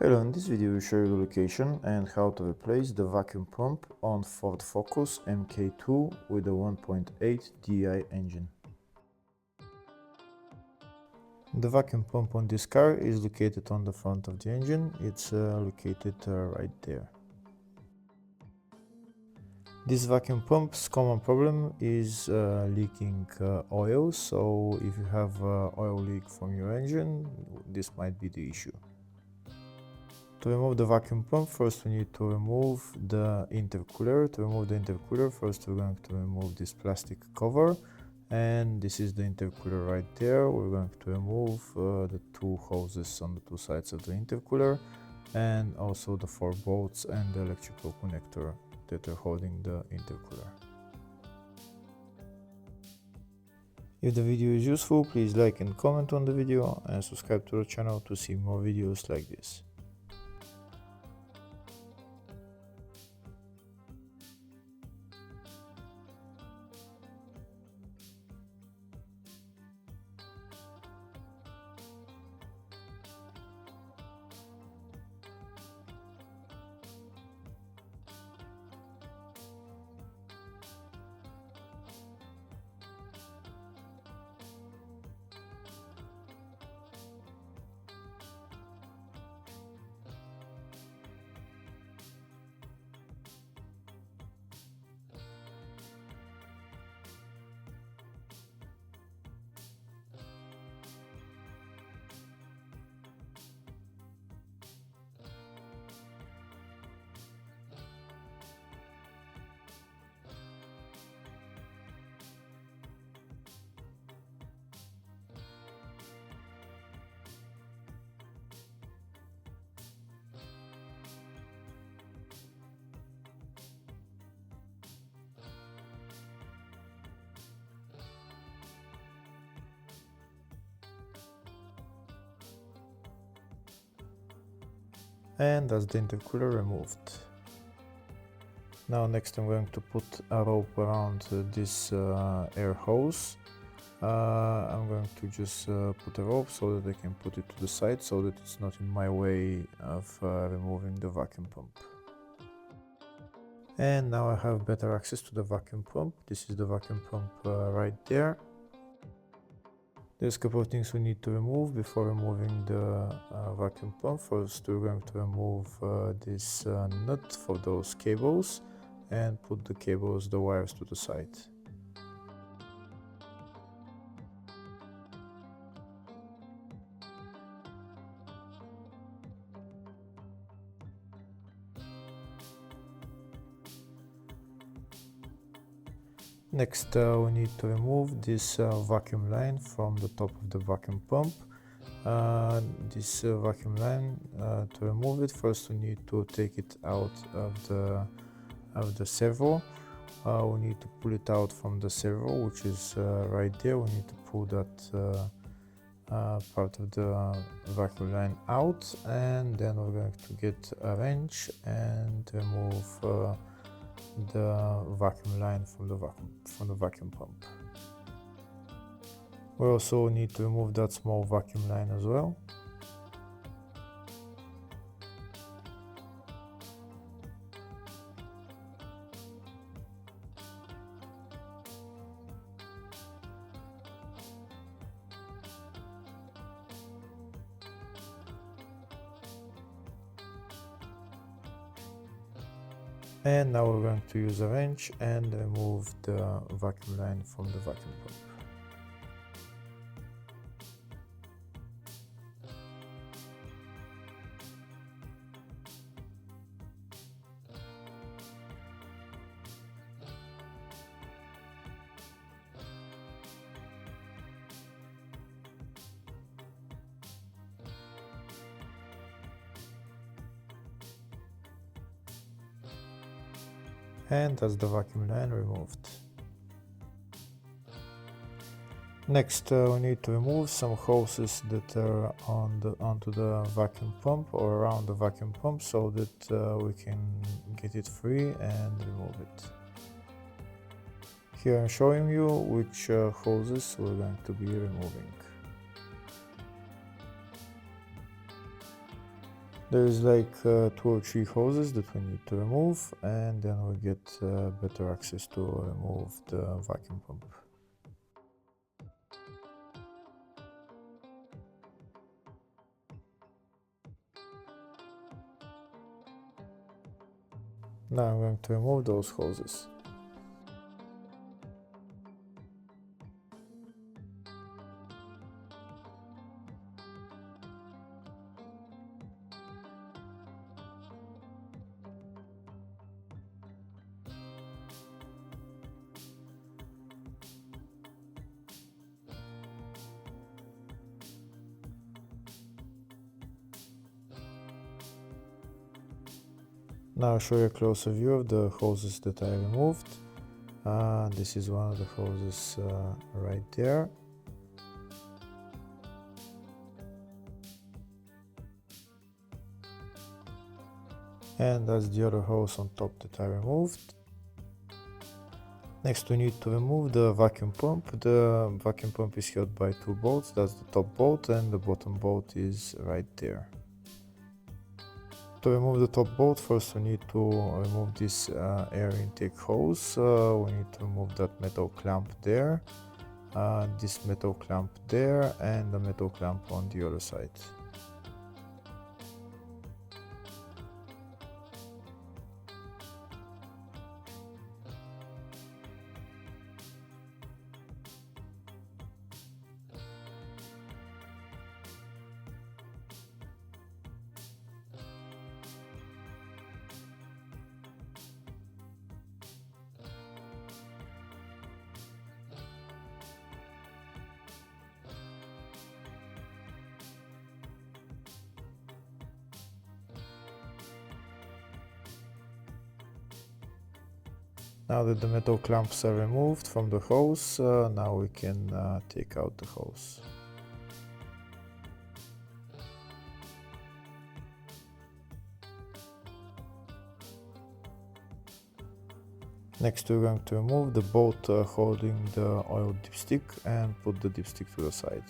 Hello, in this video we show you the location and how to replace the vacuum pump on Ford Focus Mk2 with a 1.8DI engine. The vacuum pump on this car is located on the front of the engine. It's located right there. This vacuum pump's common problem is leaking oil, so if you have oil leak from your engine, this might be the issue. To remove the vacuum pump, first we need to remove the intercooler. To remove the intercooler, first we're going to remove this plastic cover, and this is the intercooler right there. We're going to remove the two hoses on the two sides of the intercooler, and also the four bolts and the electrical connector that are holding the intercooler. If the video is useful, please like and comment on the video and subscribe to the channel to see more videos like this. And that's the intercooler removed. Now next I'm going to put a rope around this air hose. I'm going to just put a rope so that I can put it to the side so that it's not in my way of removing the vacuum pump. And now I have better access to the vacuum pump. This is the vacuum pump right there. There's a couple of things we need to remove before removing the vacuum pump. First we're going to remove this nut for those cables and put the wires to the side. Next we need to remove this vacuum line from the top of the vacuum pump. This vacuum line, to remove it, first we need to take it out of the servo. We need to pull it out from the servo, which is right there. We need to pull that part of the vacuum line out, and then we're going to get a wrench and remove the vacuum line from the vacuum pump. We also need to remove that small vacuum line as well. And now we're going to use a wrench and remove the vacuum line from the vacuum pump. And that's the vacuum line removed. Next we need to remove some hoses that are onto the vacuum pump or around the vacuum pump so that we can get it free and remove it. Here I'm showing you which hoses we're going to be removing. There's like 2 or 3 hoses that we need to remove, and then we get better access to remove the vacuum pump. Now I'm going to remove those hoses. Now I'll show you a closer view of the hoses that I removed. This is one of the hoses right there. And that's the other hose on top that I removed. Next we need to remove the vacuum pump. The vacuum pump is held by 2 bolts. That's the top bolt, and the bottom bolt is right there. To remove the top bolt, first we need to remove this air intake hose. We need to remove that metal clamp there, this metal clamp there, and the metal clamp on the other side. Now that the metal clamps are removed from the hose, now we can take out the hose. Next we're going to remove the bolt holding the oil dipstick and put the dipstick to the side.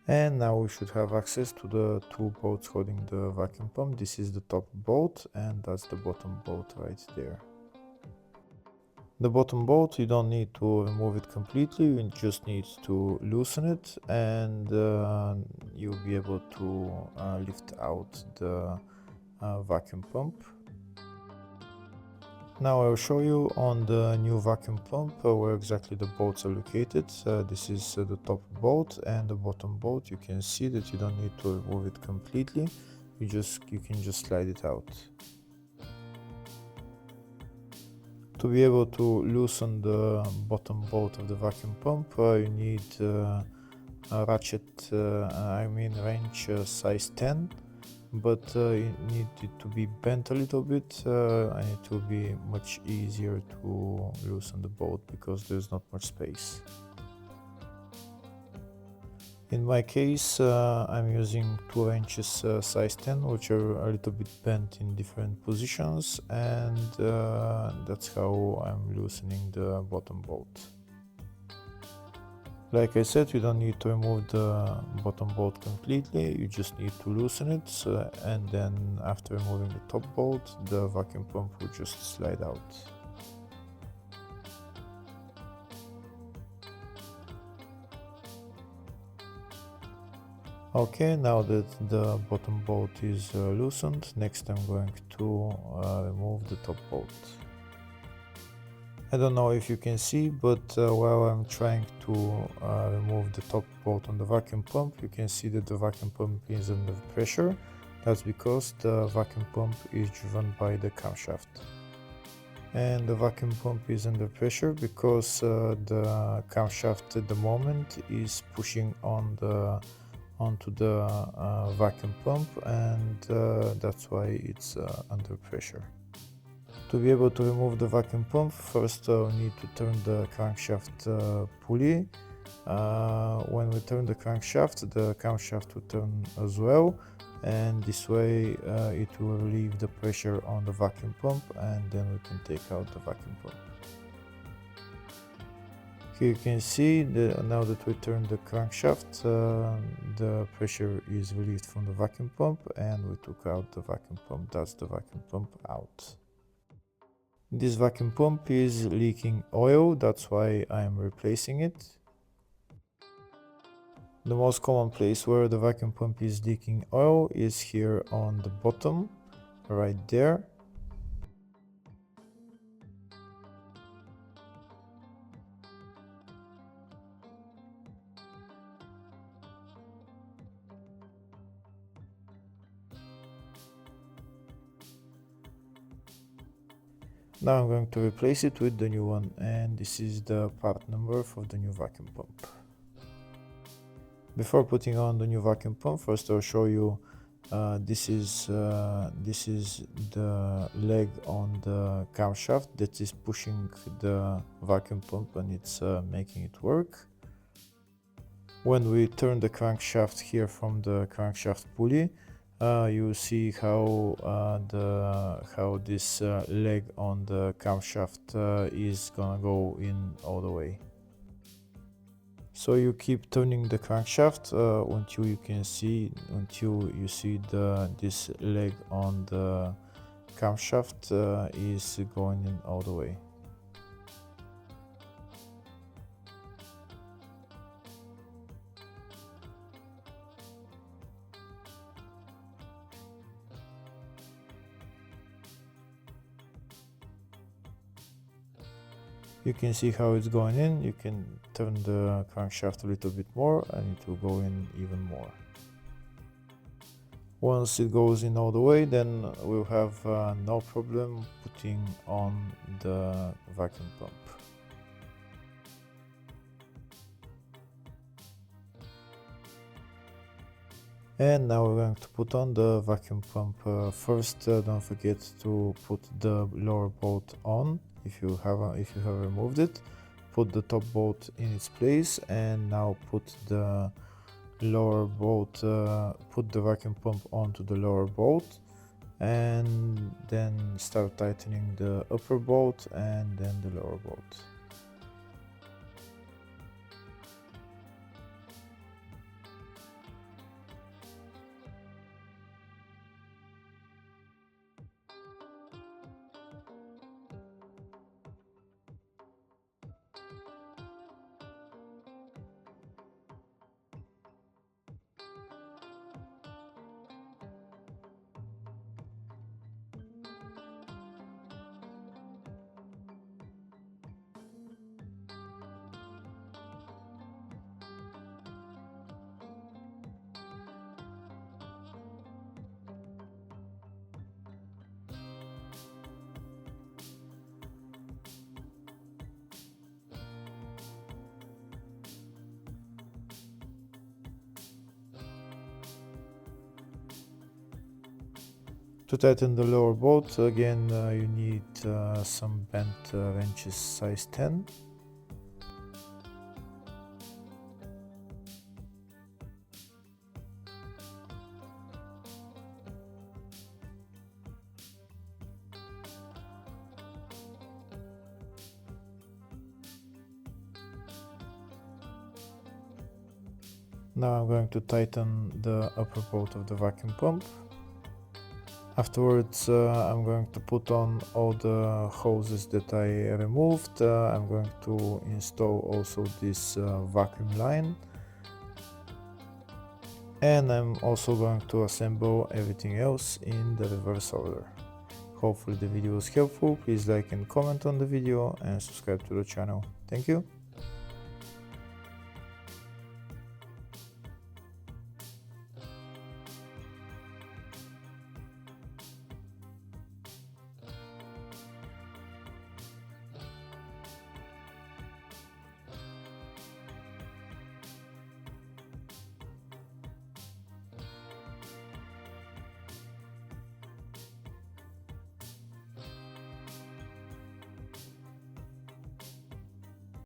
And now we should have access to the 2 bolts holding the vacuum pump. This is the top bolt, and that's the bottom bolt right there. The bottom bolt, you don't need to remove it completely, you just need to loosen it, and you'll be able to lift out the vacuum pump. Now I'll show you on the new vacuum pump where exactly the bolts are located. This is the top bolt and the bottom bolt. You can see that you don't need to remove it completely. You can just slide it out. To be able to loosen the bottom bolt of the vacuum pump, you need a ratchet, wrench size 10. But you need it to be bent a little bit, and it will be much easier to loosen the bolt because there's not much space. In my case, I'm using 2 wrenches size 10, which are a little bit bent in different positions, and that's how I'm loosening the bottom bolt. Like I said, you don't need to remove the bottom bolt completely, you just need to loosen it, and then after removing the top bolt, the vacuum pump will just slide out. Okay, now that the bottom bolt is loosened, next I'm going to remove the top bolt. I don't know if you can see, but while I'm trying to remove the top bolt on the vacuum pump, you can see that the vacuum pump is under pressure. That's because the vacuum pump is driven by the camshaft. And the vacuum pump is under pressure because the camshaft at the moment is pushing onto the vacuum pump, and that's why it's under pressure. To be able to remove the vacuum pump, first we need to turn the crankshaft pulley. When we turn the camshaft will turn as well, and this way it will relieve the pressure on the vacuum pump, and then we can take out the vacuum pump. Here you can see now that we turn the crankshaft, the pressure is relieved from the vacuum pump, and we took out the vacuum pump. That's the vacuum pump out. This vacuum pump is leaking oil, that's why I am replacing it. The most common place where the vacuum pump is leaking oil is here on the bottom, right there. Now I'm going to replace it with the new one, and this is the part number for the new vacuum pump. Before putting on the new vacuum pump, first I'll show you this is the leg on the camshaft that is pushing the vacuum pump, and it's making it work. When we turn the crankshaft here from the crankshaft pulley, you see how this leg on the camshaft is gonna go in all the way. So you keep turning the crankshaft until you see this leg on the camshaft is going in all the way. You can see how it's going in. You can turn the crankshaft a little bit more and it will go in even more. Once it goes in all the way, then we'll have no problem putting on the vacuum pump. And now we're going to put on the vacuum pump. First, don't forget to put the lower bolt on. If you have removed it, put the top bolt in its place, and now put the lower bolt, put the vacuum pump onto the lower bolt, and then start tightening the upper bolt and then the lower bolt. To tighten the lower bolt, again you need some bent wrenches size 10. Now I'm going to tighten the upper bolt of the vacuum pump. Afterwards, I'm going to put on all the hoses that I removed. I'm going to install also this vacuum line. And I'm also going to assemble everything else in the reverse order. Hopefully the video was helpful. Please like and comment on the video and subscribe to the channel. Thank you.